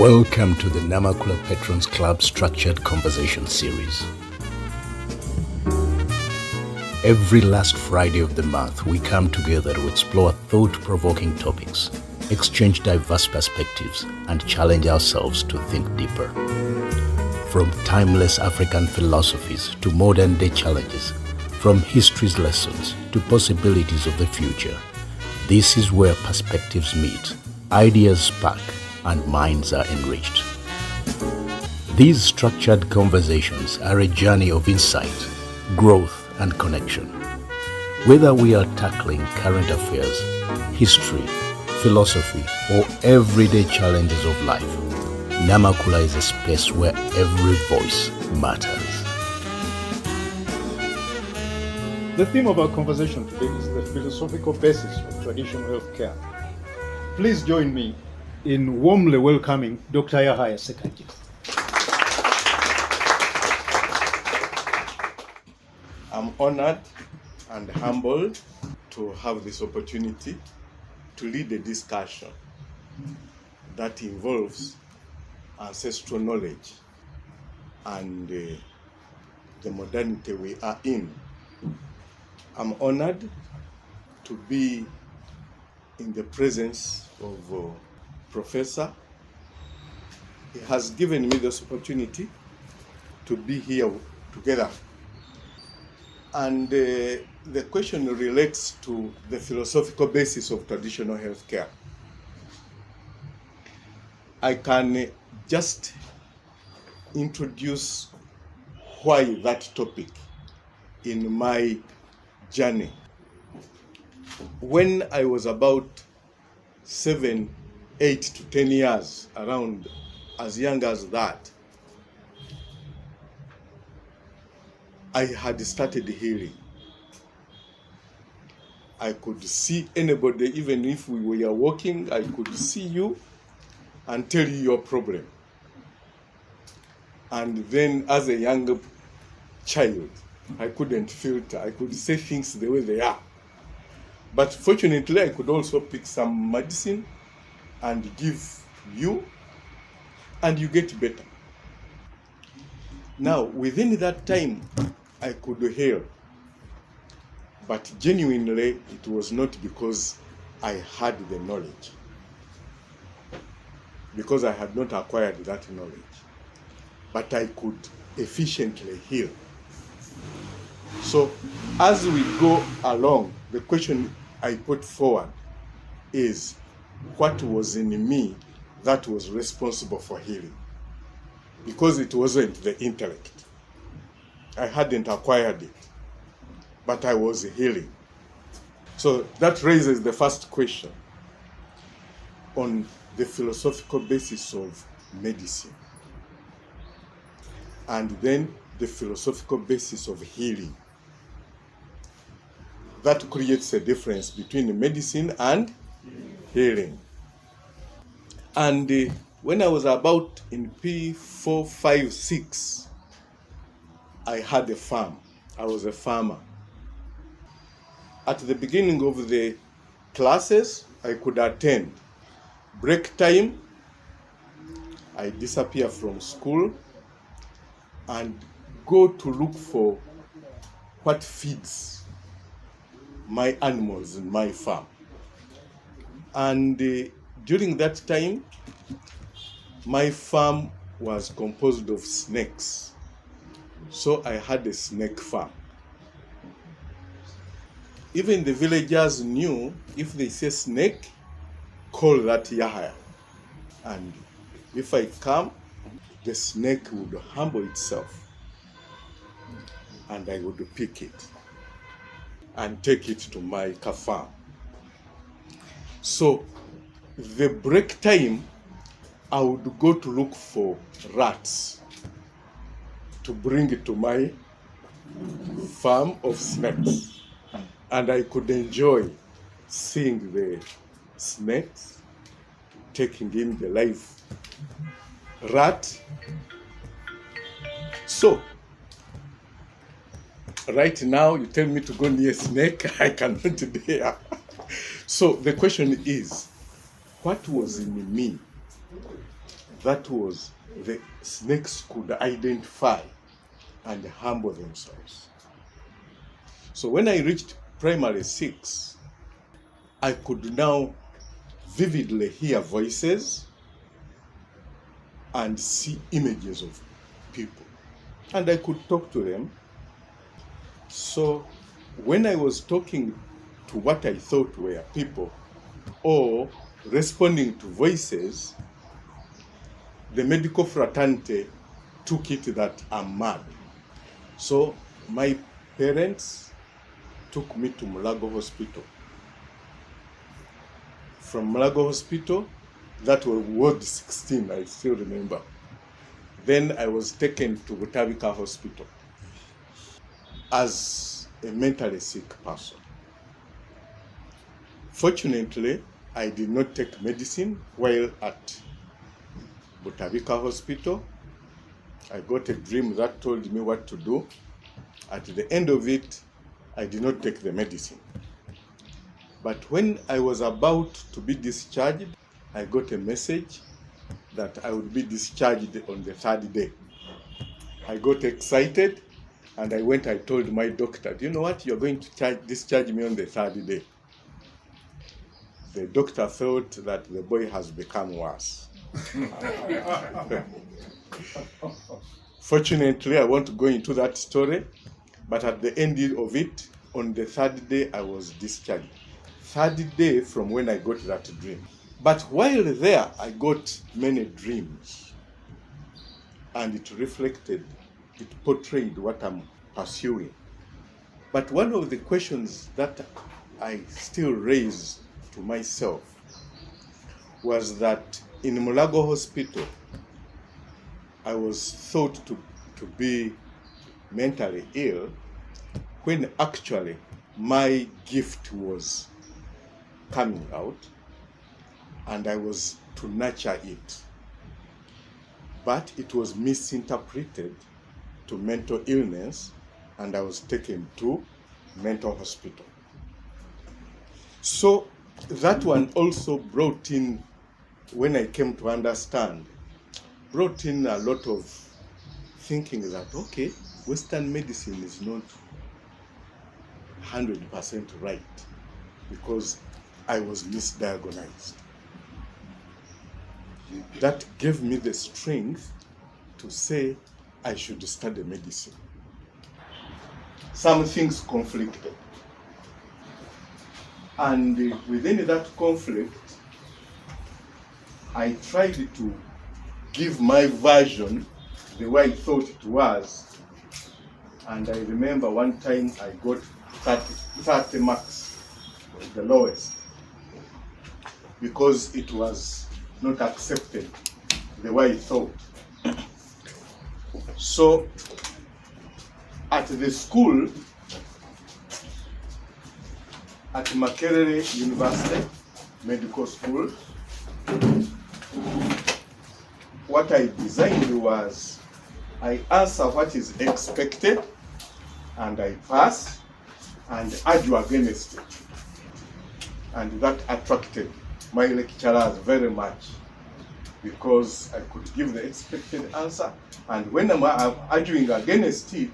Welcome to the Namakula Patrons Club Structured Conversation Series. Every last Friday of the month, we come together to explore thought-provoking topics, exchange diverse perspectives, and challenge ourselves to think deeper. From timeless African philosophies to modern-day challenges, from history's lessons to possibilities of the future, this is where perspectives meet, ideas spark, and minds are enriched. These structured conversations are a journey of insight, growth, and connection. Whether we are tackling current affairs, history, philosophy, or everyday challenges of life, Namakula is a space where every voice matters. The theme of our conversation today is the philosophical basis of traditional healthcare. Please join me in warmly welcoming Dr. Yahaya Ssekagya. I'm honored and humbled to have this opportunity to lead a discussion that involves ancestral knowledge and the modernity we are in. I'm honored to be in the presence of Professor. He has given me this opportunity to be here together. And the question relates to the philosophical basis of traditional healthcare. I can just introduce why that topic in my journey. When I was about 7, 8 to 10 years, around as young as that, I had started healing. I could see anybody, even if we were walking, I could see you and tell you your problem. And then as a young child, I couldn't filter. I could say things the way they are. But fortunately, I could also pick some medicine and give you, and you get better. Now, within that time, I could heal. But genuinely, it was not because I had the knowledge, because I had not acquired that knowledge, but I could efficiently heal. So, as we go along, the question I put forward is, what was in me that was responsible for healing? Because it wasn't the intellect. I hadn't acquired it, but I was healing. So that raises the first question on the philosophical basis of medicine, and then the philosophical basis of healing. That creates a difference between medicine and healing. And when I was about in P4, 5, 6, I had a farm. I was a farmer. At the beginning of the classes, I could attend. Break time, I disappear from school and go to look for what feeds my animals in my farm. And during that time, my farm was composed of snakes. So I had a snake farm. Even the villagers knew if they say snake, call that Yahaya. And if I come, the snake would humble itself. And I would pick it and take it to my farm. So the break time, I would go to look for rats to bring it to my farm of snakes. And I could enjoy seeing the snakes, taking in the live rat. So, right now, you tell me to go near a snake, I cannot dare. So the question is, what was in me that was the snakes could identify and humble themselves. So when I reached primary 6, I could now vividly hear voices and see images of people, and I could talk to them. So when I was talking to what I thought were people or responding to voices, the medical fraternity took it that I'm mad. So my parents took me to Mulago Hospital. From Mulago Hospital, that was Ward 16, I still remember. Then I was taken to Butabika Hospital as a mentally sick person. Fortunately, I did not take medicine while at Butabika Hospital. I got a dream that told me what to do. At the end of it, I did not take the medicine. But when I was about to be discharged, I got a message that I would be discharged on the 3rd day. I got excited and I told my doctor, do you know what? You're going to discharge me on the 3rd day. The doctor felt that the boy has become worse. Fortunately, I won't go into that story, but at the end of it, on the 3rd day, I was discharged. 3rd day from when I got that dream. But while there, I got many dreams, and it portrayed what I'm pursuing. But one of the questions that I still raise to myself was that in Mulago Hospital, I was thought to be mentally ill, when actually my gift was coming out and I was to nurture it. But it was misinterpreted to mental illness, and I was taken to mental hospital. So that one also brought in, when I came to understand, brought in a lot of thinking that, okay, Western medicine is not 100% right, because I was misdiagnosed. That gave me the strength to say I should study medicine. Some things conflicted. And within that conflict, I tried to give my version the way I thought it was. And I remember one time I got 30 marks, the lowest, because it was not accepted the way I thought. So at the school, at Makerere University Medical School, what I designed was I answer what is expected and I pass and argue against it. And that attracted my lecturers very much, because I could give the expected answer, and when I'm arguing against it,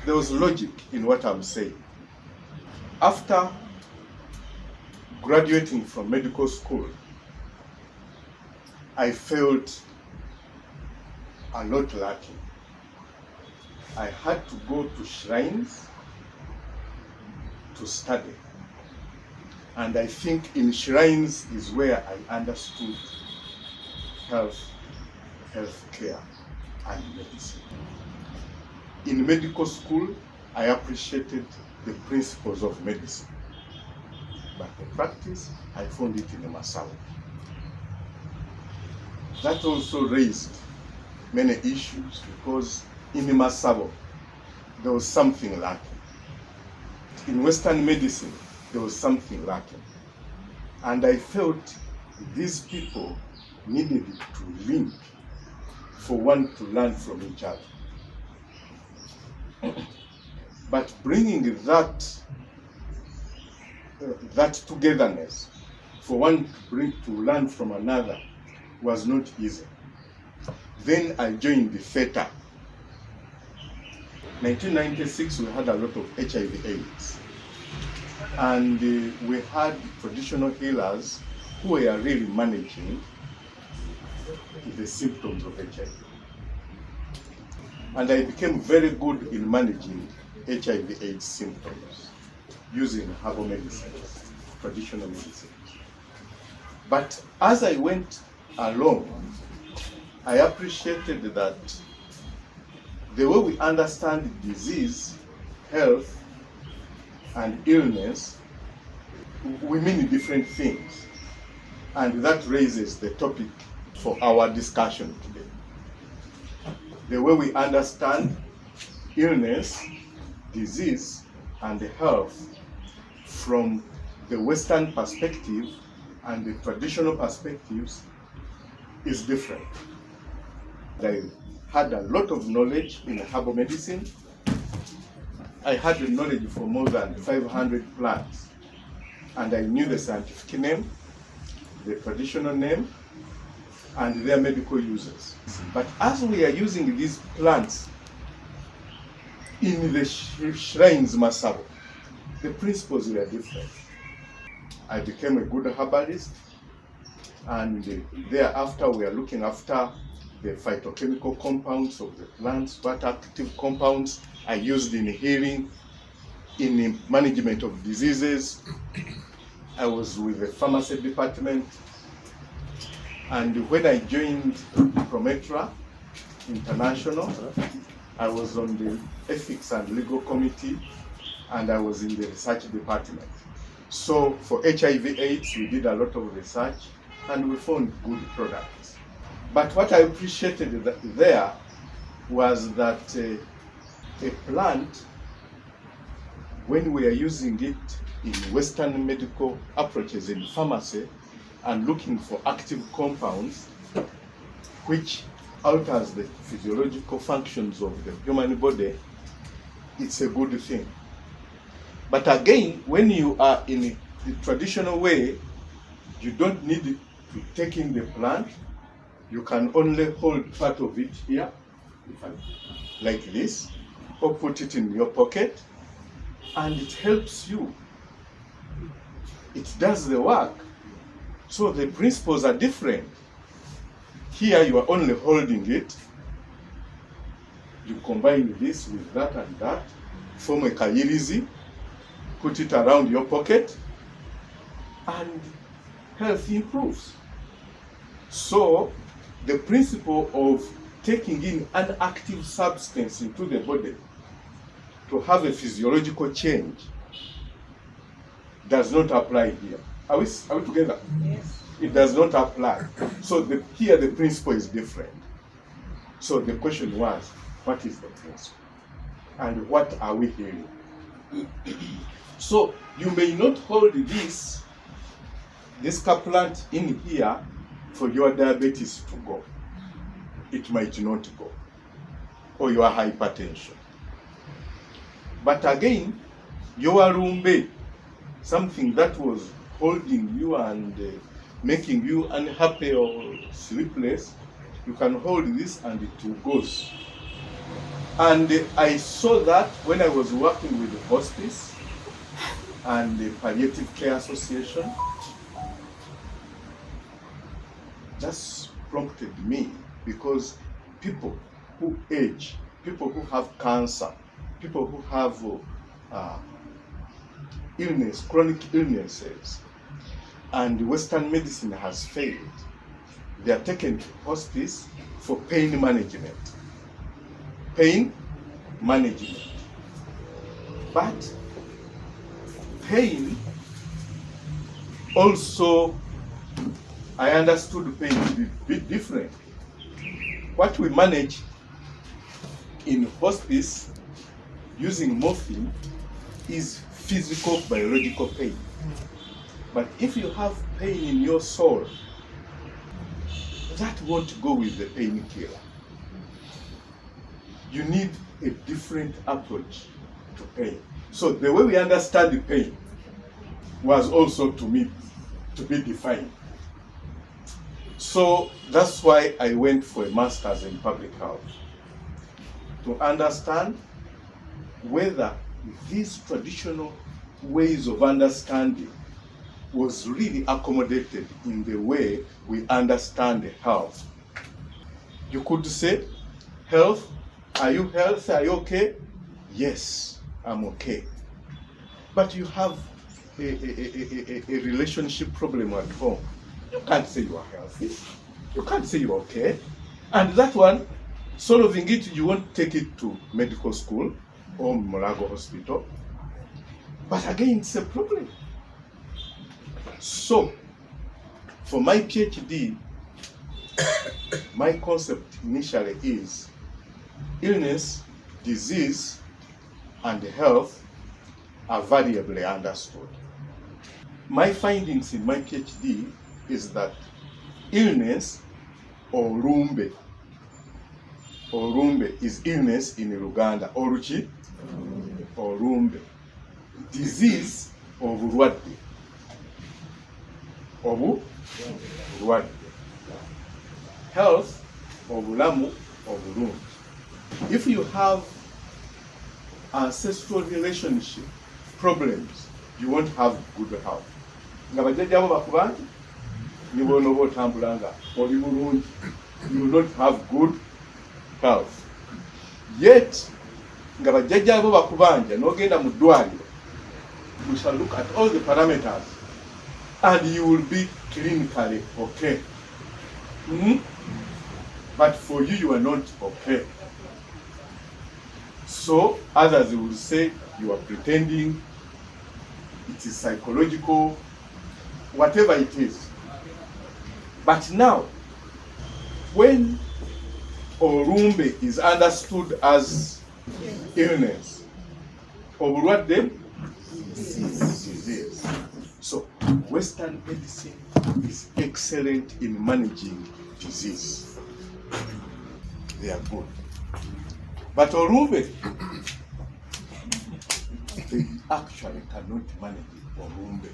there was logic in what I'm saying. After graduating from medical school, I felt a lot lacking. I had to go to shrines to study. And I think in shrines is where I understood healthcare and medicine. In medical school, I appreciated the principles of medicine. But the practice, I found it in the Masao. That also raised many issues, because in the Masao, there was something lacking. In Western medicine, there was something lacking. And I felt these people needed to link for one to learn from each other. But bringing that togetherness for one to learn from another was not easy. Then I joined the FETA. 1996, we had a lot of HIV/AIDS. And we had traditional healers who were really managing the symptoms of HIV. And I became very good in managing HIV/AIDS symptoms using herbal medicines, traditional medicines. But as I went along, I appreciated that the way we understand disease, health, and illness, we mean different things. And that raises the topic for our discussion today. The way we understand illness, disease, and health from the Western perspective and the traditional perspectives is different. I had a lot of knowledge in herbal medicine. I had the knowledge for more than 500 plants, and I knew the scientific name, the traditional name, and their medical uses. But as we are using these plants in the shrines masabo, the principles were different. I became a good herbalist, and thereafter we are looking after the phytochemical compounds of the plants, what active compounds are used in healing, in the management of diseases. I was with the pharmacy department, and when I joined Prometra International, I was on the ethics and legal committee, and I was in the research department. So for HIV/AIDS, we did a lot of research, and we found good products. But what I appreciated there was that a plant, when we are using it in Western medical approaches in pharmacy and looking for active compounds which alters the physiological functions of the human body, it's a good thing. But again, when you are in the traditional way, you don't need to take in the plant. You can only hold part of it here, like this, or put it in your pocket, and it helps you. It does the work. So the principles are different. Here you are only holding it. You combine this with that and that, form a kayirizi, put it around your pocket, and health improves. So the principle of taking in an active substance into the body to have a physiological change does not apply here. Are we together? Yes. It does not apply. So here the principle is different. So the question was, what is the principle? And what are we hearing? So you may not hold this plant in here for your diabetes to go. It might not go. Or your hypertension. But again, your rumbe, something that was holding you and making you unhappy or sleepless, you can hold this and it goes. And I saw that when I was working with the hospice and the Palliative Care Association. That's prompted me, because people who age, people who have cancer, people who have chronic illnesses, and Western medicine has failed, they are taken to hospice for pain management. Pain management. But pain also, I understood pain to be a bit different. What we manage in hospice using morphine is physical, biological pain. But if you have pain in your soul, that won't go with the painkiller. You need a different approach to pain. So the way we understand the pain was also to me to be defined. So that's why I went for a master's in public health, to understand whether these traditional ways of understanding was really accommodated in the way we understand health. You could say, health, are you healthy? Are you okay? Yes, I'm okay. But you have a relationship problem at home. You can't say you are healthy. You can't say you're okay. And that one, solving it, you won't take it to medical school or Molago Hospital. But again, it's a problem. So, for my PhD, my concept initially is illness, disease, and health are variably understood. My findings in my PhD is that illness, or rumbe is illness in Luganda, oruchi, or rumbe. Disease, or bulwadde, obulwadde. Health, obulamu, obulungi. If you have ancestral relationship problems, you won't have good health. Nga bajjajjabo bakuba nti ni bw'onooba otambula nga oli bulungi, you will not have good health. Yet, nga bajjajjabo bakubanja n'ogenda mu ddwaliro, we shall look at all the parameters and you will be clinically okay. But for you, you are not okay. So others will say you are pretending, it is psychological, whatever it is. But now, when Orumbe is understood as illness, obulwadde, disease. So Western medicine is excellent in managing disease. They are good. But Orumbe, they actually cannot manage Orumbe.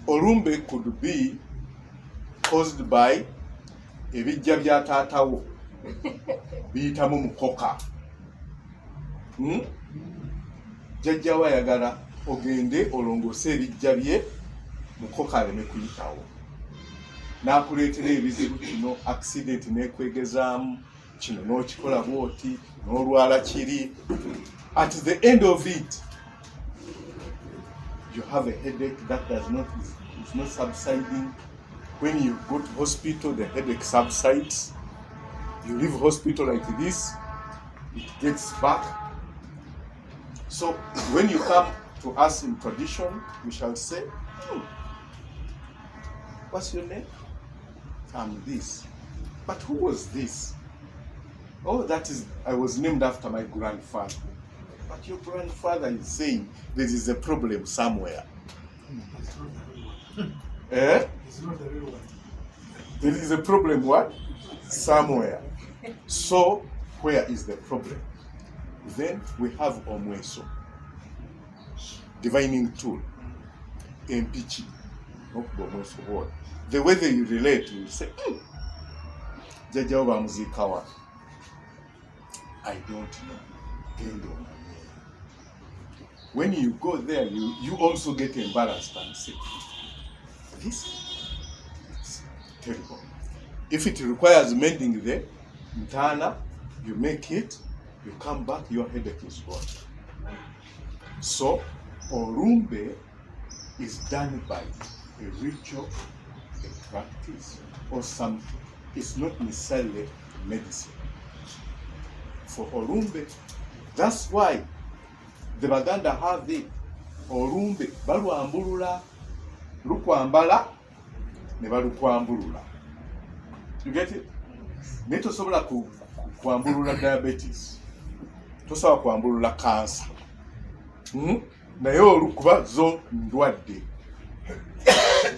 Orumbe could be caused by ebijja bya taatawo biyitamu mukoka. Jjajjawo ayagala ogende olongose ebijja bye mukoka aleme kuyitawo. N'akuleetera ebizibu kino, accident n'ekwegezaamu, kino n'okikola bw'oti, n'olwala kiri. At the end of it, you have a headache that is not subsiding. When you go to hospital, the headache subsides. You leave hospital like this, it gets back. So when you come to us in tradition, we shall say, what's your name? I'm this. But who was this? Oh, I was named after my grandfather. But your grandfather is saying there is a problem somewhere. It's not the real one. There is a problem what? Somewhere. So, where is the problem? Then we have Omweso, divining tool, MPG, the way they relate, you say, Jajawa Muzikawa. I don't know. When you go there, you also get embarrassed and say, this is terrible. If it requires mending the Ntana, you make it, you come back, your headache is gone. So, Orumbe is done by a ritual, a practice, or something. It's not necessarily medicine. For Orumbe, that's why the Baganda have it. Orumbe, baluambulula, lukwambala, ne balukwambulula. You get it? Neto sobola kuambulula diabetes. Tosobola kuambulula cancer. Naye olukuba zo ndwadde.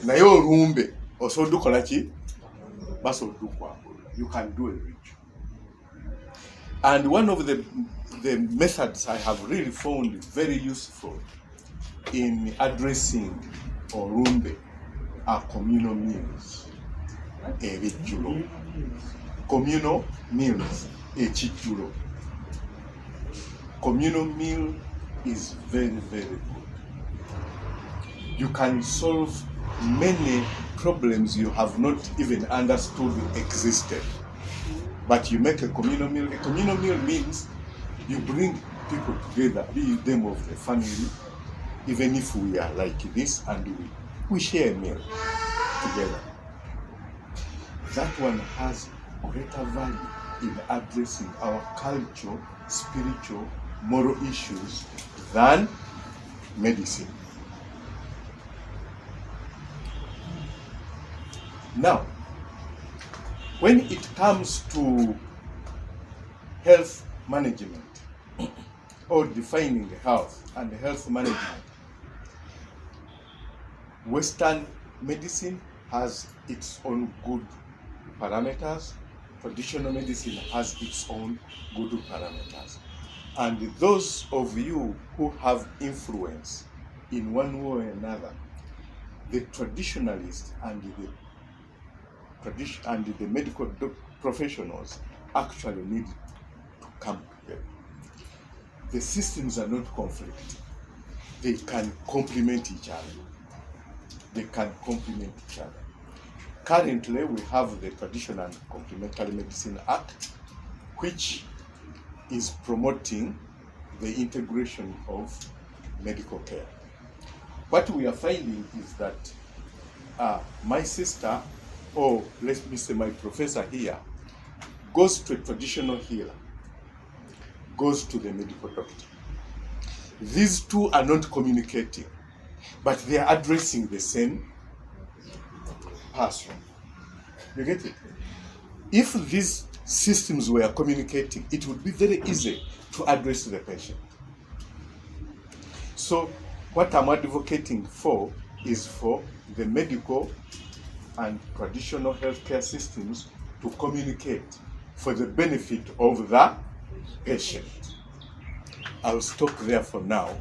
Naye Orumbe osobola dukola ki? Basobola dukwambulula. You can do a ritual. And one of the methods I have really found very useful in addressing Orumbe are communal meals. Ebijjulo. Communal meals. Ekijjulo. Communal meal is very, very good. You can solve many problems you have not even understood existed. But you make a communal meal. A communal meal means you bring people together, be them of the family, even if we are like this, and we share a meal together. That one has greater value in addressing our cultural, spiritual, moral issues than medicine. Now, when it comes to health management or defining health and health management, Western medicine has its own good parameters. Traditional medicine has its own good parameters. And those of you who have influence in one way or another, the traditionalists and the medical professionals actually need to come together. The systems are not conflict. They can complement each other. They can complement each other. Currently, we have the Traditional and Complementary Medicine Act, which is promoting the integration of medical care. What we are finding is that my sister, or let me say my professor here, goes to a traditional healer, goes to the medical doctor. These two are not communicating, but they are addressing the same person. You get it? If these systems were communicating, it would be very easy to address the patient. So what I'm advocating for is for the medical and traditional healthcare systems to communicate for the benefit of the patient. I'll stop there for now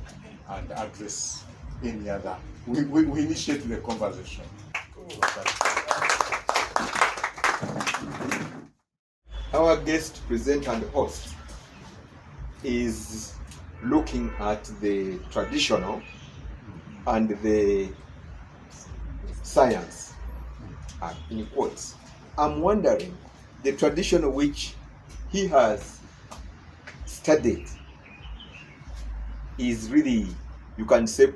and address any other. We initiate the conversation. Our guest presenter and host is looking at the traditional and the science, in quotes. I'm wondering, the traditional which he has studied is really, you can say,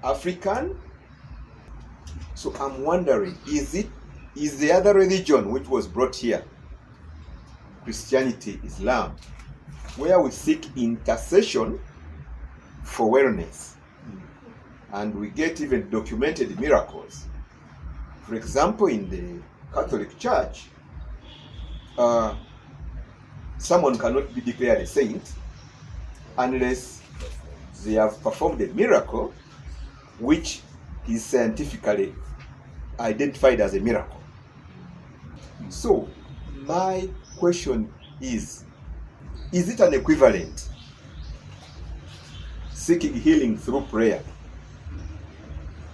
African. So I'm wondering, is the other religion which was brought here, Christianity, Islam, where we seek intercession for wellness, and we get even documented miracles. For example, in the Catholic Church, someone cannot be declared a saint unless they have performed a miracle which is scientifically identified as a miracle. So my question is it an equivalent seeking healing through prayer?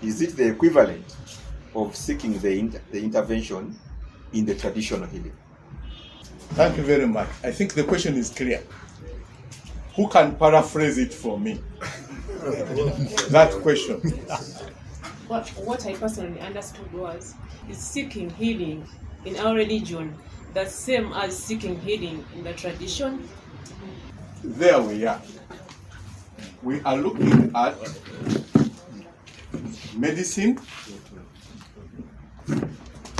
Is it the equivalent of seeking the intervention in the traditional healing? Thank you very much. I think the question is clear. Who can paraphrase it for me? That question. What I personally understood is seeking healing in our religion the same as seeking healing in the tradition. There we are. We are looking at medicine,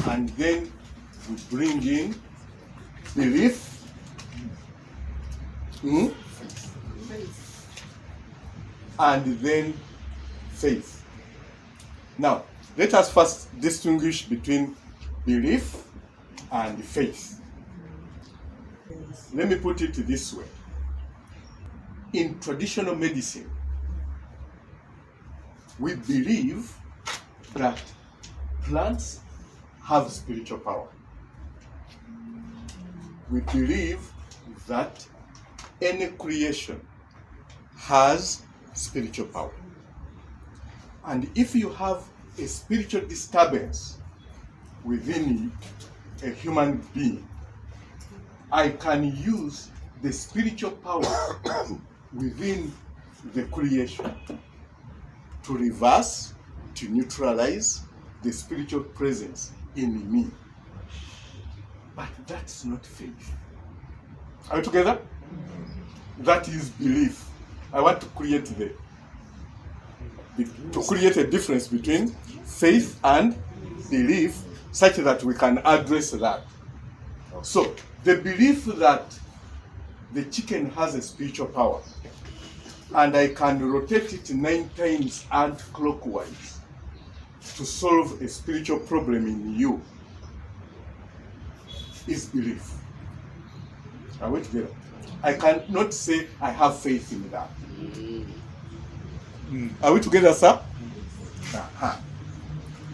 and then we bring in belief, and then faith. Now, let us first distinguish between belief and faith. Let me put it this way. In traditional medicine, we believe that plants have spiritual power. We believe that any creation has spiritual power. And if you have a spiritual disturbance within a human being, I can use the spiritual power within the creation to reverse, to neutralize the spiritual presence in me. But that's not faith. Are we together? That is belief. I want to create a difference between faith and belief, such that we can address that. So, the belief that the chicken has a spiritual power, and I can rotate it 9 times anti-clockwise to solve a spiritual problem in you, is belief. Are we together? I cannot say I have faith in that. Are we together, sir? Uh-huh.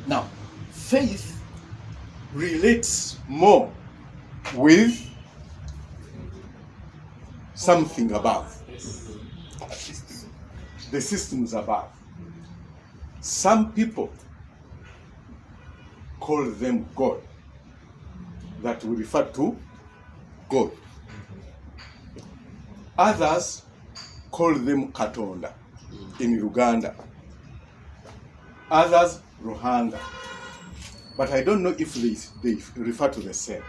Now, faith relates more with something above. The systems above. Some people call them God. That we refer to God. Others call them Katonda in Uganda. Others Ruhanga. But I don't know if they refer to the same.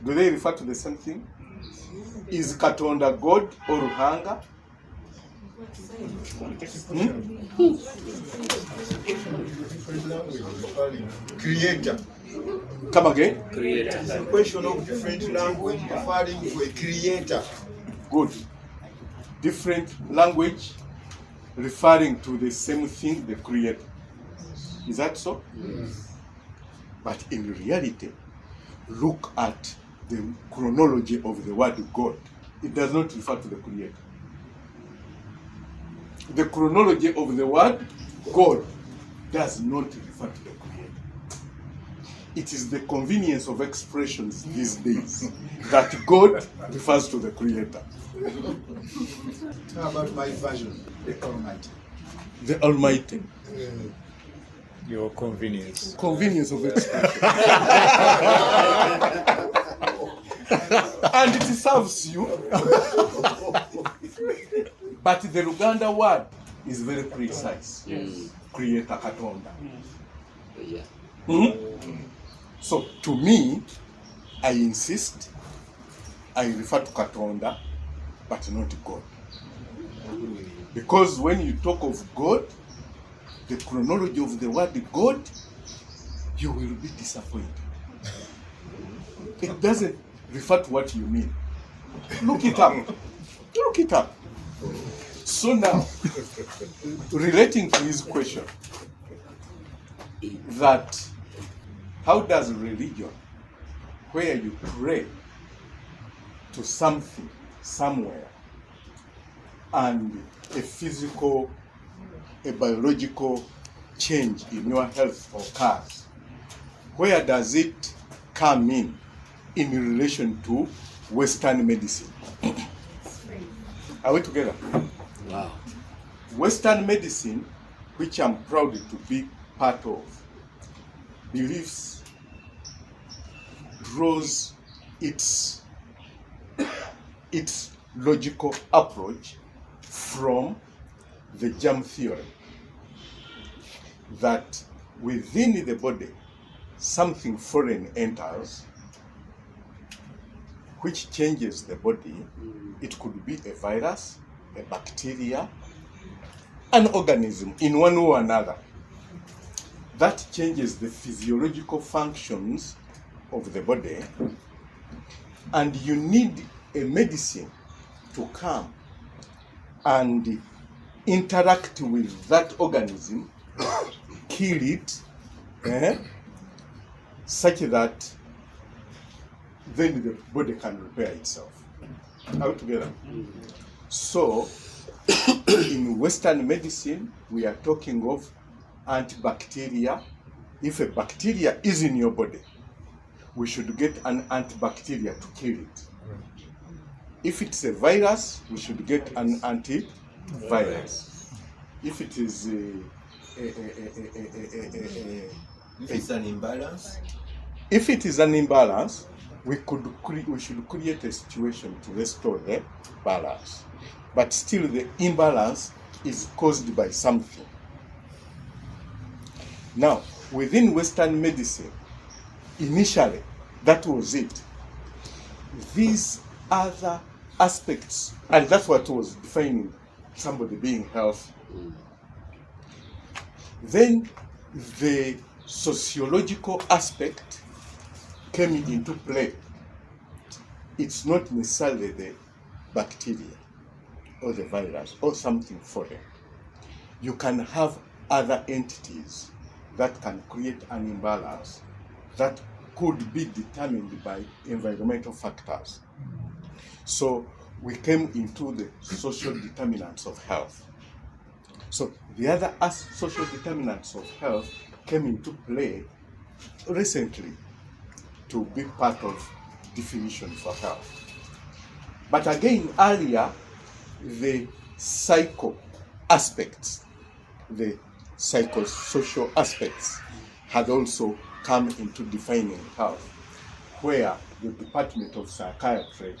Do they refer to the same thing? Is Katonda God or Ruhanga? Creator. Come again? It's a question of different language referring to a creator. Good. Different language referring to the same thing, the creator. Is that so? Yes. But in reality, look at the chronology of the word God. It does not refer to the creator. The chronology of the word God does not refer to the creator. It is the convenience of expressions these days that God refers to the creator. How about my version, the Almighty? The Almighty. Your convenience. Convenience of expression. And it serves you. But the Luganda word is very precise. Yes. Creator Katonda. Yeah. Mm-hmm. So to me, I insist, I refer to Katonda, but not God. Because when you talk of God, the chronology of the word God, you will be disappointed. It doesn't refer to what you mean. Look it up. Look it up. So now, relating to his question, that how does religion, where you pray to something, somewhere, and a physical, a biological change in your health occurs, where does it come in relation to Western medicine? Are we together? Wow. Western medicine, which I'm proud to be part of, believes, draws its logical approach from the germ theory, that within the body something foreign enters which changes the body. It could be a virus, a bacteria, an organism in one way or another. That changes the physiological functions of the body, and you need a medicine to come and interact with that organism, kill it, such that then the body can repair itself. Are we together? So, in Western medicine, we are talking of antibacteria. If a bacteria is in your body, we should get an antibacteria to kill it. If it's a virus, we should get an antivirus. If it is If it's an imbalance, if it is an imbalance, we should create a situation to restore the balance. But still the imbalance is caused by something. Now, within Western medicine, initially, that was it. These other aspects, and that's what was defining somebody being healthy. Then the sociological aspect came into play. It's not necessarily the bacteria or the virus or something foreign. You can have other entities that can create an imbalance that could be determined by environmental factors. So we came into the social determinants of health. So the other social determinants of health came into play recently to be part of definition for health. But again, earlier, the psycho aspects, the psychosocial aspects had also come into defining health, where the Department of Psychiatry,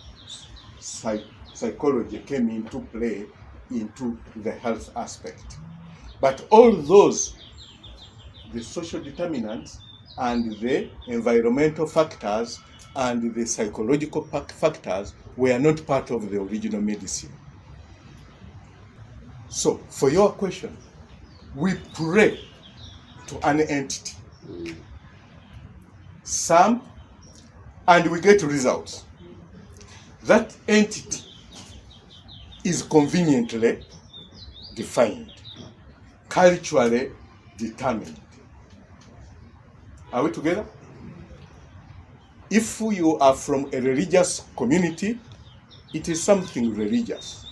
psychology came into play into the health aspect. But all those, the social determinants and the environmental factors and the psychological factors were not part of the original medicine. So, for your question, we pray to an entity, and we get results. That entity is conveniently defined, culturally determined. Are we together? If you are from a religious community, it is something religious.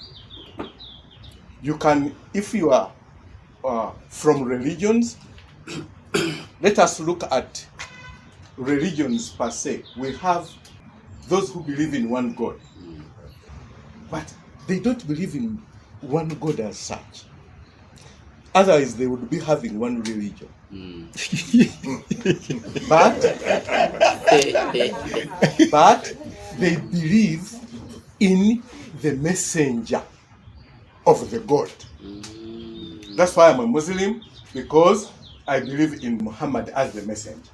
You can, if you are from religions, let us look at religions per se. We have those who believe in one God, but they don't believe in one God as such. Otherwise, they would be having one religion. But they believe in the messenger of the God. That's why I'm a Muslim, because I believe in Muhammad as the messenger.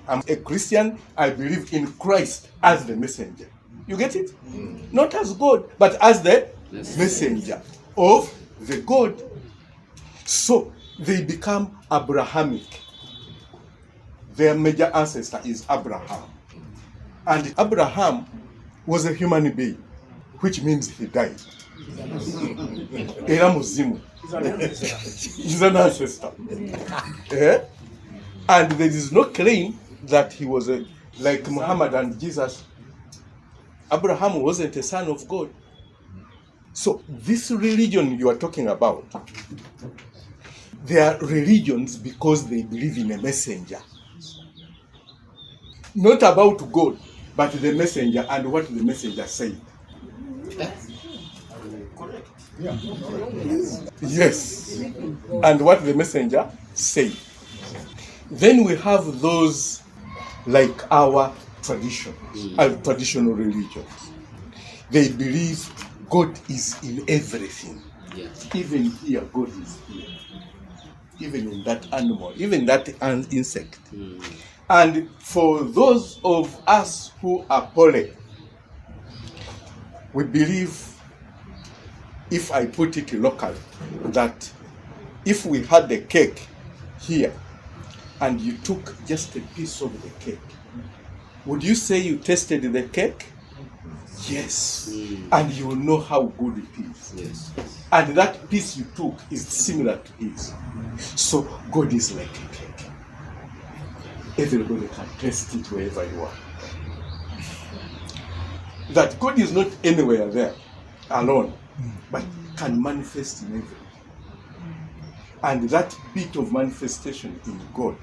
I'm a Christian, I believe in Christ as the messenger. You get it? Not as God, but as the messenger of the God. So they become Abrahamic. Their major ancestor is Abraham. And Abraham was a human being, which means he died. Era muzimu. He's an ancestor. Yeah? And there is no claim that he was like Muhammad and Jesus. Abraham wasn't a son of God. So this religion you are talking about, they are religions because they believe in a messenger. Not about God, but the messenger and what the messenger said. Yes. And what the messenger said. Then we have those like our traditional religions. They believe God is in everything. Yeah. Even here, God is here. Even in that animal, even that insect. And for those of us who are poly, we believe, if I put it locally, that if we had a cake here and you took just a piece of the cake, would you say you tasted the cake? Yes. And you will know how good it is. Yes. And that piece you took is similar to his. So God is like a cake. Everybody can taste it wherever you are. That God is not anywhere there alone, but can manifest in everything. And that bit of manifestation in God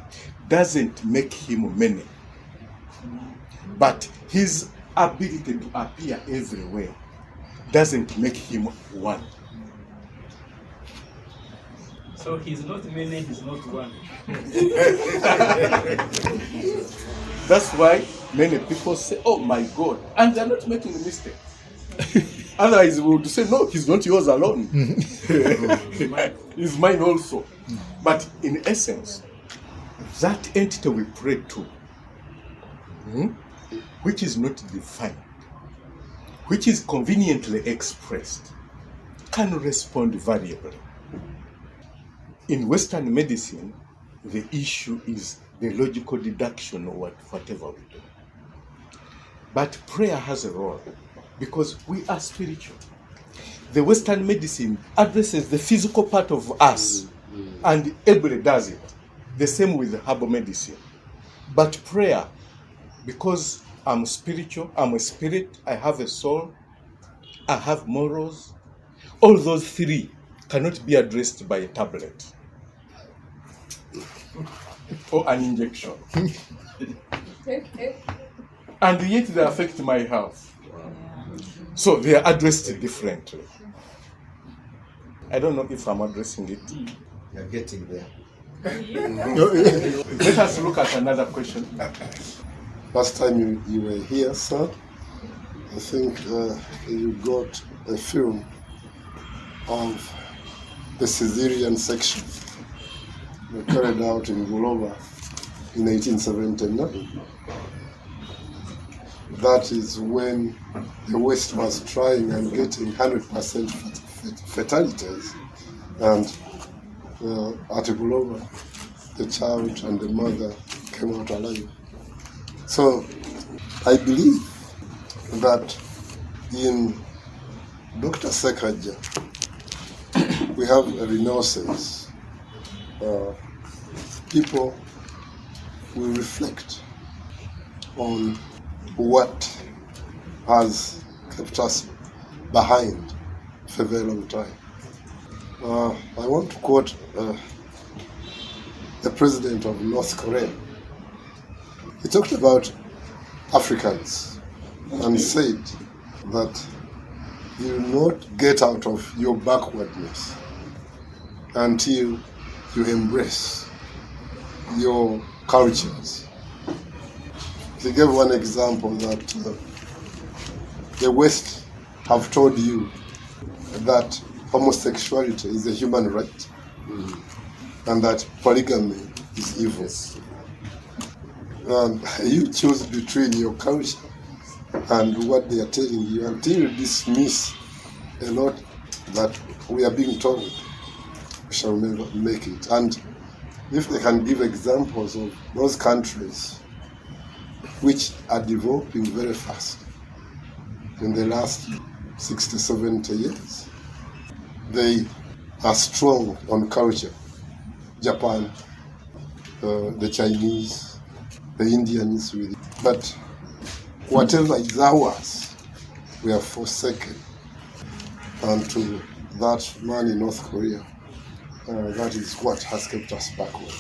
doesn't make him many, but his ability to appear everywhere doesn't make him one. So he's not many, he's not one. That's why many people say, oh my God, and they're not making a mistake. Otherwise, we would say, no, he's not yours alone. He's mine also. But in essence, that entity we pray to, which is not defined, which is conveniently expressed, can respond variably. In Western medicine, the issue is the logical deduction of whatever we do. But prayer has a role because we are spiritual. The Western medicine addresses the physical part of us, and everybody does it. The same with herbal medicine. But prayer, because I'm spiritual, I'm a spirit, I have a soul, I have morals, all those three cannot be addressed by a tablet or an injection. And yet they affect my health. So they are addressed differently. I don't know if I'm addressing it. You're getting there. Let us look at another question. Last time you were here, sir, I think you got a film of the Caesarean section carried out in Gulova in 1879. That is when the West was trying and getting 100% fatalities, and at Gulova, the child and the mother came out alive. So I believe that in Dr. Ssekagya, we have a renaissance. People will reflect on what has kept us behind for a very long time. I want to quote the president of North Korea. He talked about Africans and said that you will not get out of your backwardness until you embrace your cultures. He gave one example that the West have told you that homosexuality is a human right and that polygamy is evil. And you choose between your culture and what they are telling you until you dismiss a lot that we are being told. We shall never make it. And if they can give examples of those countries which are developing very fast in the last 60, 70 years, they are strong on culture. Japan, the Chinese, the Indians, really. But whatever is ours, we are forsaken. And to that man in North Korea, that is what has kept us backward.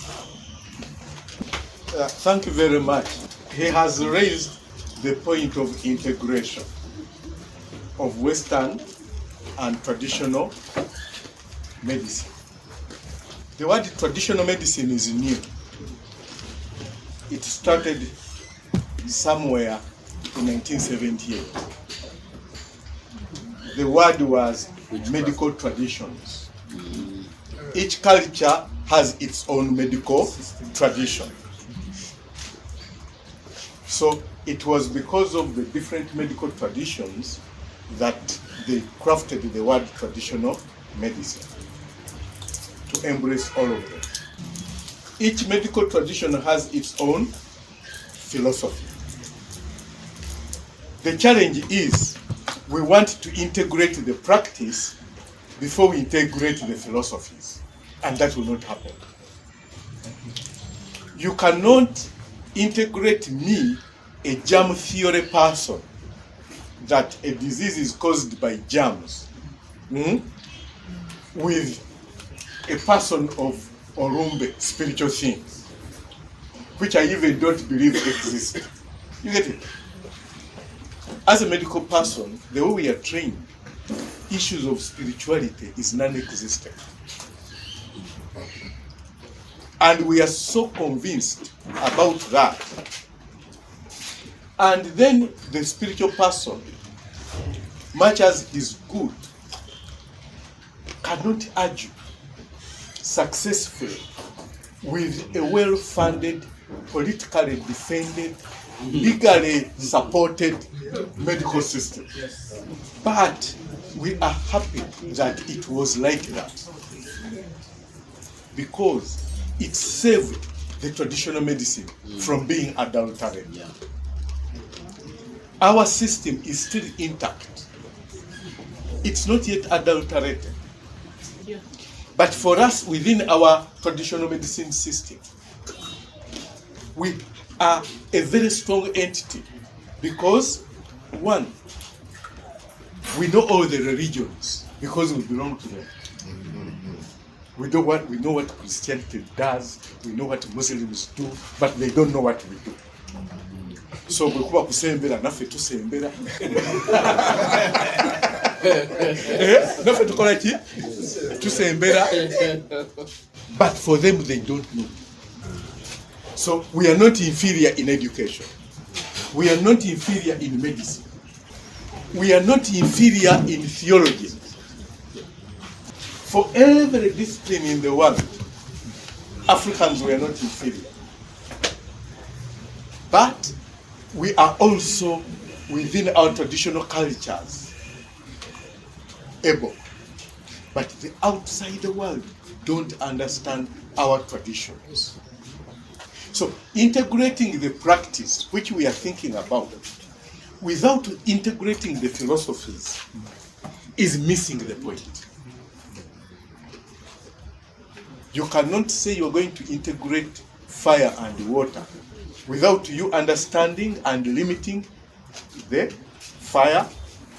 Thank you very much. He has raised the point of integration of Western and traditional medicine. The word traditional medicine is new. It started somewhere in 1978. The word was medical traditions. Each culture has its own medical tradition. So it was because of the different medical traditions that they crafted the word traditional medicine to embrace all of them. Each medical tradition has its own philosophy. The challenge is we want to integrate the practice before we integrate the philosophies, and that will not happen. You cannot integrate me, a germ theory person, that a disease is caused by germs, with a person of Orumbe spiritual things, which I even don't believe exist. You get it? As a medical person, the way we are trained, issues of spirituality is non-existent. And we are so convinced about that. And then the spiritual person, much as is good, cannot argue successfully with a well-funded, politically defended, legally supported medical system. But we are happy that it was like that, because it saved the traditional medicine from being adulterated. Our system is still intact. It's not yet adulterated. But for us, within our traditional medicine system, we are a very strong entity, because, one, we know all the religions because we belong to them. We know what Christianity does, we know what Muslims do, but they don't know what we do. So we kuba kusembera naffe tusembera. Naffe tukola ki? Tusembera. But for them they don't know. So we are not inferior in education. We are not inferior in medicine. We are not inferior in theology. For every discipline in the world, Africans were not inferior. But we are also, within our traditional cultures, able. But the outside world don't understand our traditions. So integrating the practice, which we are thinking about, without integrating the philosophies, is missing the point. You cannot say you're going to integrate fire and water without you understanding and limiting the fire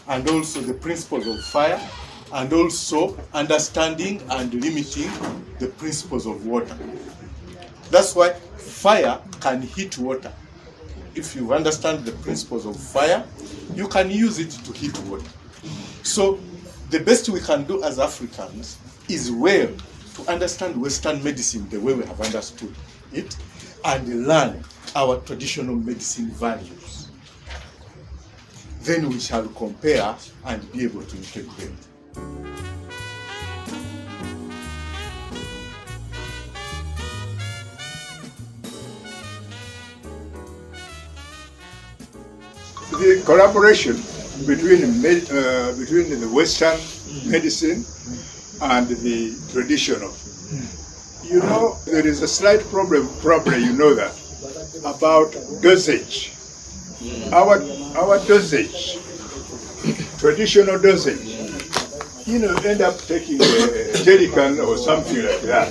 and also the principles of fire, and also understanding and limiting the principles of water. That's why fire can heat water. If you understand the principles of fire, you can use it to heat water. So the best we can do as Africans is to understand Western medicine the way we have understood it, and learn our traditional medicine values. Then we shall compare and be able to integrate. The collaboration between the Western medicine and the traditional. You know, there is a slight problem, probably you know that, about dosage. Our dosage, traditional dosage, you know, end up taking a jerrycan or something like that,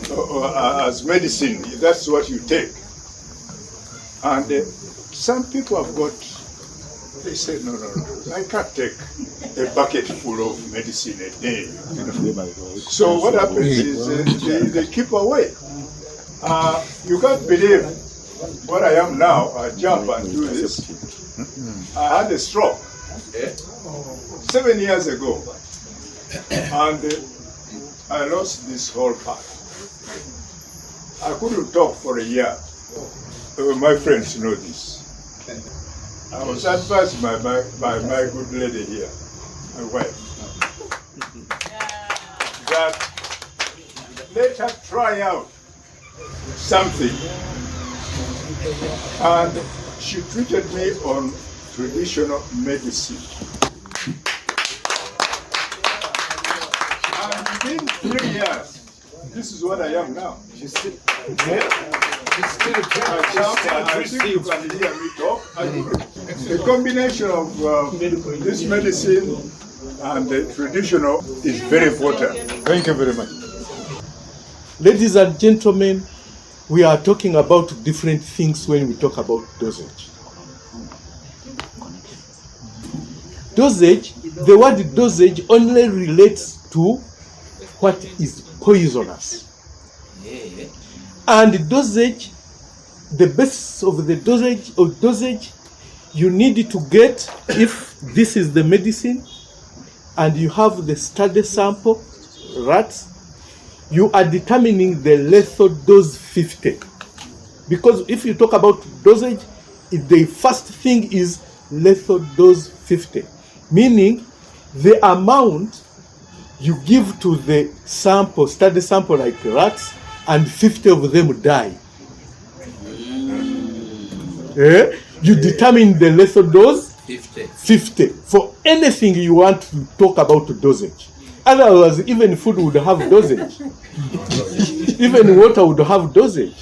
or as medicine, that's what you take. And some people have got, they say, no, I can't take a bucket full of medicine a day. You know? So what happens is they keep away. You can't believe what I am now. I jump and do this. I had a stroke 7 years ago, and I lost this whole part. I couldn't talk for a year. My friends know this. I was advised by my good lady here, my wife, that let her try out something. And she treated me on traditional medicine. And within 3 years, this is what I am now. She's still I think you can hear me talk. The combination of this medicine and the traditional is very important. Thank you very much. Ladies and gentlemen, we are talking about different things when we talk about dosage. Dosage, the word dosage only relates to what is poisonous. And dosage, the basis of the dosage, you need to get, if this is the medicine, and you have the study sample, rats, you are determining the lethal dose 50. Because if you talk about dosage, the first thing is lethal dose 50, meaning the amount you give to the sample, study sample like rats, and 50 of them die. You determine the lethal dose 50 for anything you want to talk about dosage. Otherwise, even food would have dosage. Even water would have dosage.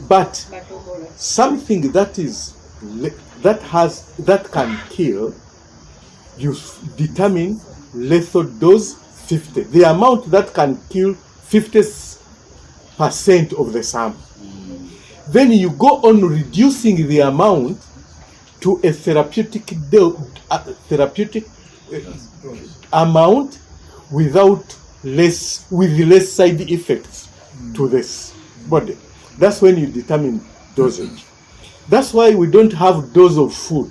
But something that can kill, you determine lethal dose 50. The amount that can kill 50% of the sample. Then you go on reducing the amount to a therapeutic amount with less side effects to this body. That's when you determine dosage. That's why we don't have dose of food.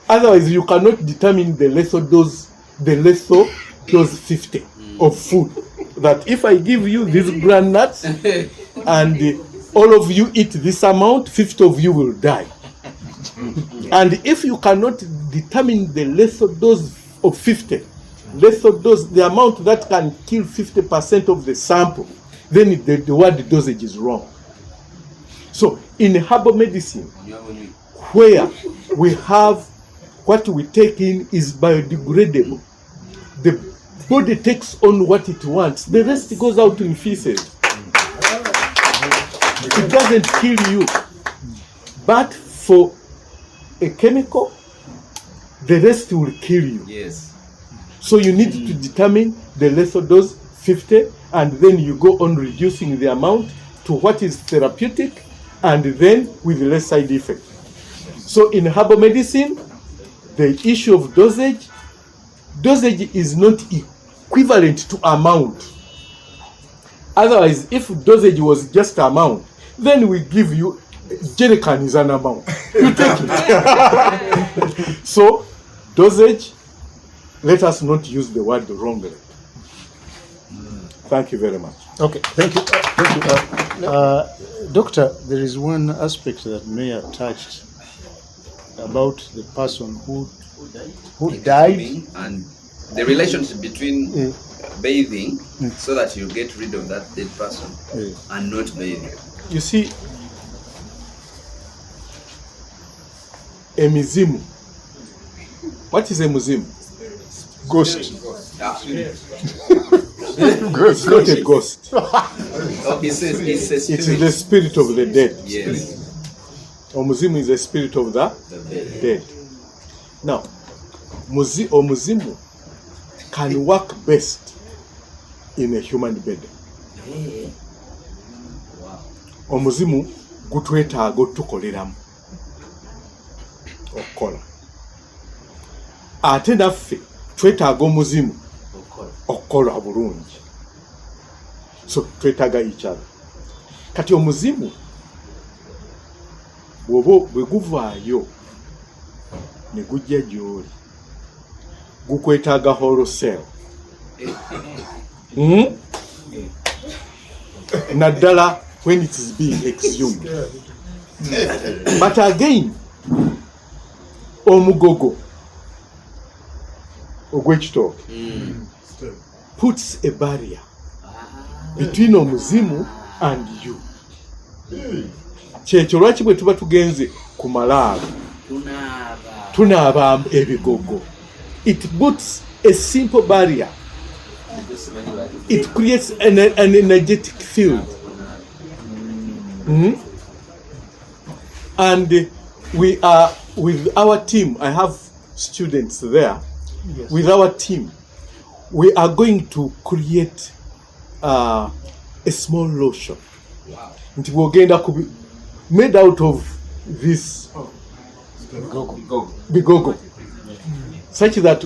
Otherwise, you cannot determine the lethal dose 50 of food. That if I give you these granules and all of you eat this amount, 50 of you will die. And if you cannot determine the lethal dose of 50, lethal dose, the amount that can kill 50% of the sample, then the word dosage is wrong. So in herbal medicine, where we have what we take in is biodegradable, the body takes on what it wants, the rest goes out in feces. It doesn't kill you. But for a chemical, the rest will kill you. Yes. So you need to determine the lethal dose 50, and then you go on reducing the amount to what is therapeutic, and then with less side effect. So in herbal medicine, the issue of dosage is not equivalent to amount. Otherwise, if dosage was just amount, then we give you jerrycan is an amount. You take it. So dosage, let us not use the word wrongly. Thank you very much. Okay, thank you. Doctor, there is one aspect that Mayor touched about the person who died. And the relationship between bathing so that you get rid of that dead person and not bathing. You see, a museum. What is a museum? Ghost. It's not a ghost. It's a spirit. It is the spirit of the dead. Yes. Omuzimu is the spirit of the dead. Now, omuzimu can work best in a human body. Omuzimu gutwetaaga otukoleramu okukola. Ate naffe twetaaga omuzimu okukola bulungi. So twetaaga each other. Kati omuzimu bwe guvaayo ne gujja gy'oli, gukwetaaga hollow cell. Naddala when it is being exhumed. But again, omugogo ogw'ekitooke puts a barrier between omuzimu and you. Kyekyo lwaki bwe tuba tugenze ku malaalo tunaaba ebigogo. It puts a simple barrier. It creates an energetic field. And we are with our team. I have students there. Yes. With our team, we are going to create a small lotion. Wow. It will be made out of this bigogo, such that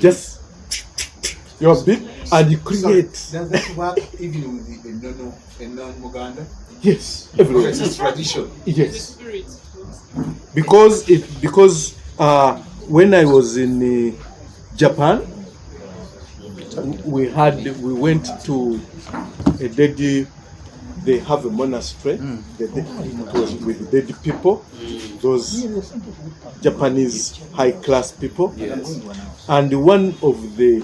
just your bit and you create. Does that work even with a non-Muganda? Yes, everywhere. It's tradition. Yes, because when I was in Japan, we went to a dead. They have a monastery. It was with dead people, those Japanese high-class people. Yes. And one of the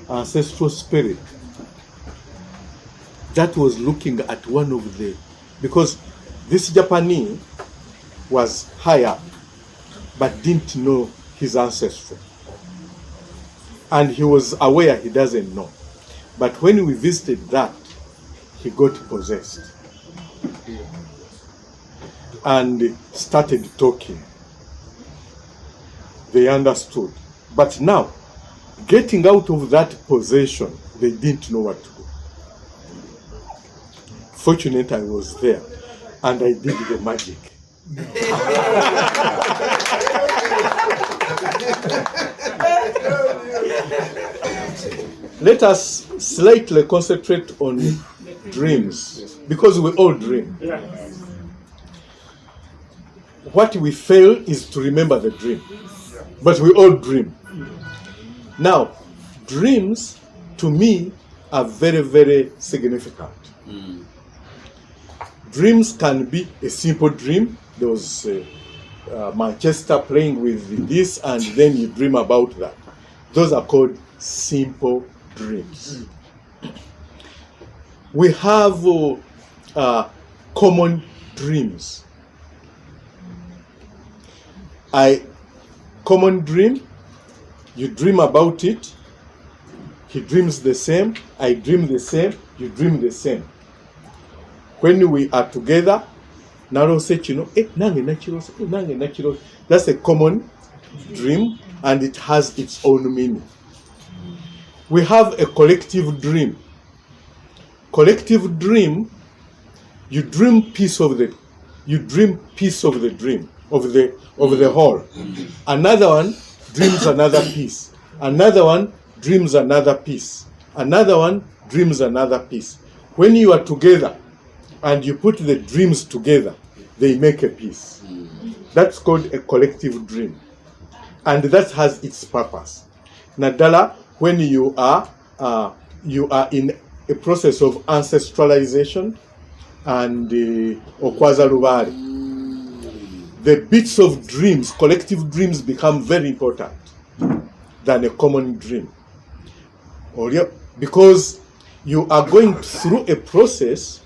ancestral spirit that was looking at one of the, because this Japanese was higher but didn't know his ancestry. And he was aware he doesn't know. But when we visited that, he got possessed and started talking. They understood. But now, getting out of that possession, they didn't know what to do. Fortunately, I was there and I did the magic. Let us slightly concentrate on dreams, because we all dream. What we fail is to remember the dream, but we all dream. Now, dreams to me are very, very significant. Dreams can be a simple dream. There was Manchester playing with this, and then you dream about that. Those are called simple dreams. We have common dreams. Common dream, you dream about it, he dreams the same, I dream the same, you dream the same. When we are together, Naro said, that's a common dream, and it has its own meaning. We have a collective dream. Collective dream, you dream piece of the dream, of the whole. Another one dreams another piece. Another one dreams another piece. Another one dreams another piece. When you are together and you put the dreams together, they make a piece. That's called a collective dream. And that has its purpose. Nadala, when you are in a process of ancestralization and Okwazarubari, the bits of dreams, collective dreams, become very important than a common dream. Because you are going through a process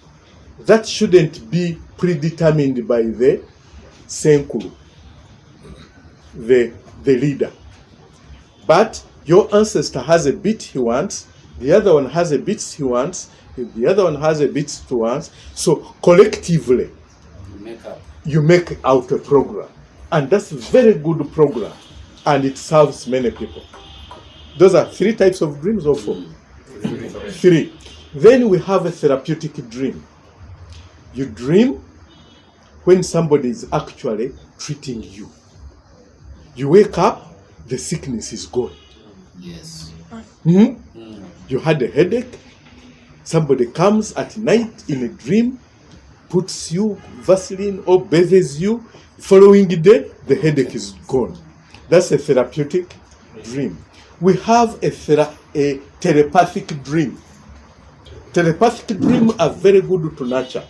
that shouldn't be predetermined by the Senkuru, the leader. But your ancestor has a bit he wants, the other one has a bit he wants, the other one has a bit he wants. So collectively, you make out a program. And that's a very good program. And it serves many people. Those are 3 types of dreams or 4? 3. Then we have a therapeutic dream. You dream when somebody is actually treating you. You wake up, the sickness is gone. Yes. You had a headache. Somebody comes at night in a dream, puts you Vaseline or bathes you. Following day, the headache is gone. That's a therapeutic dream. We have a telepathic dream. Telepathic dreams are very good to nurture.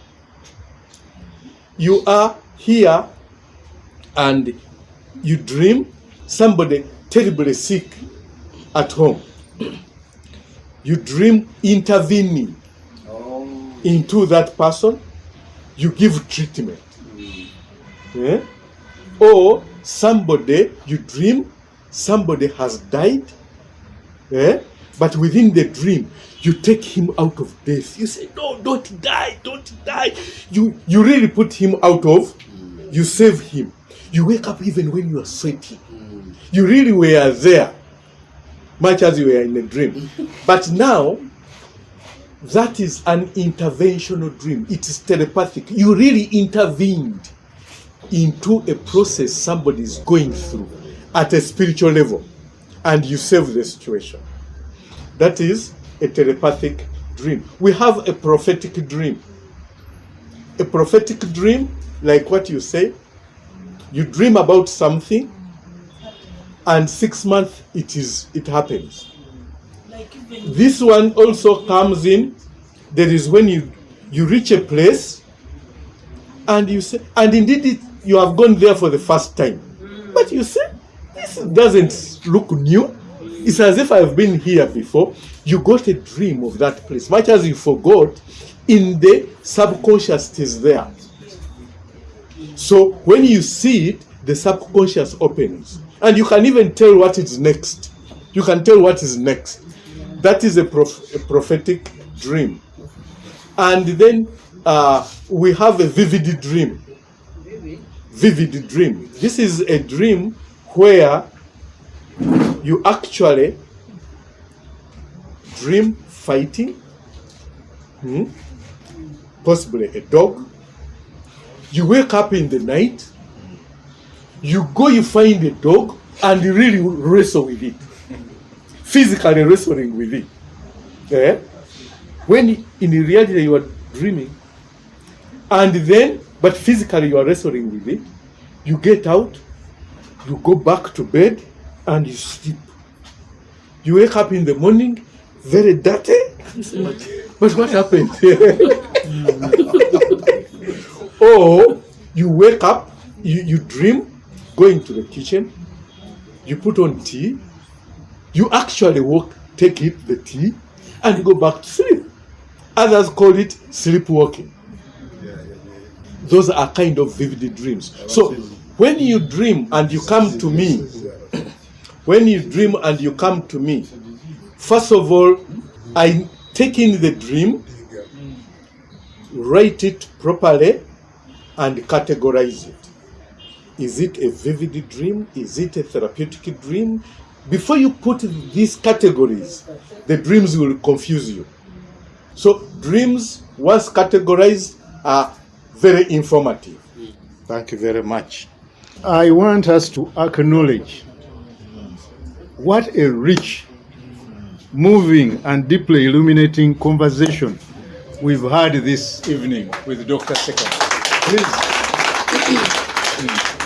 You are here and you dream somebody terribly sick at home. You dream intervening into that person. You give treatment. Yeah? Or somebody, you dream somebody has died, but within the dream, you take him out of death. You say, no, don't die, don't die. You really put him out of, you save him. You wake up even when you are sweating. You really were there, much as you were in a dream. But now, that is an interventional dream. It is telepathic. You really intervened into a process somebody is going through at a spiritual level, and you save the situation. That is a telepathic dream. We have a prophetic dream. A prophetic dream, like what you say, you dream about something, and 6 months it happens. This one also comes in. There is when you reach a place and you say, and indeed you have gone there for the first time, but you say, this doesn't look new. It's as if I've been here before. You got a dream of that place, much as you forgot. In the subconscious, it is there. So when you see it, the subconscious opens, and you can even tell what is next. You can tell what is next. That is a prophetic dream. And then we have a vivid dream. Vivid dream. This is a dream where you actually dream fighting, possibly a dog. You wake up in the night, you find a dog, and you really wrestle with it. Physically wrestling with it. When in reality you are dreaming, and then, but physically you are wrestling with it, you get out, you go back to bed, and you sleep. You wake up in the morning, very dirty. But what happened? Or you wake up, you dream, going to the kitchen, you put on tea, you actually take the tea, and you go back to sleep. Others call it sleepwalking. Those are kind of vivid dreams. So when you dream and you come to me, first of all, I take in the dream, write it properly, and categorize it. Is it a vivid dream? Is it a therapeutic dream? Before you put these categories, the dreams will confuse you. So dreams, once categorized, are very informative. Thank you very much. I want us to acknowledge what a rich, moving, and deeply illuminating conversation we've had this evening with Dr. Ssekagya. Please.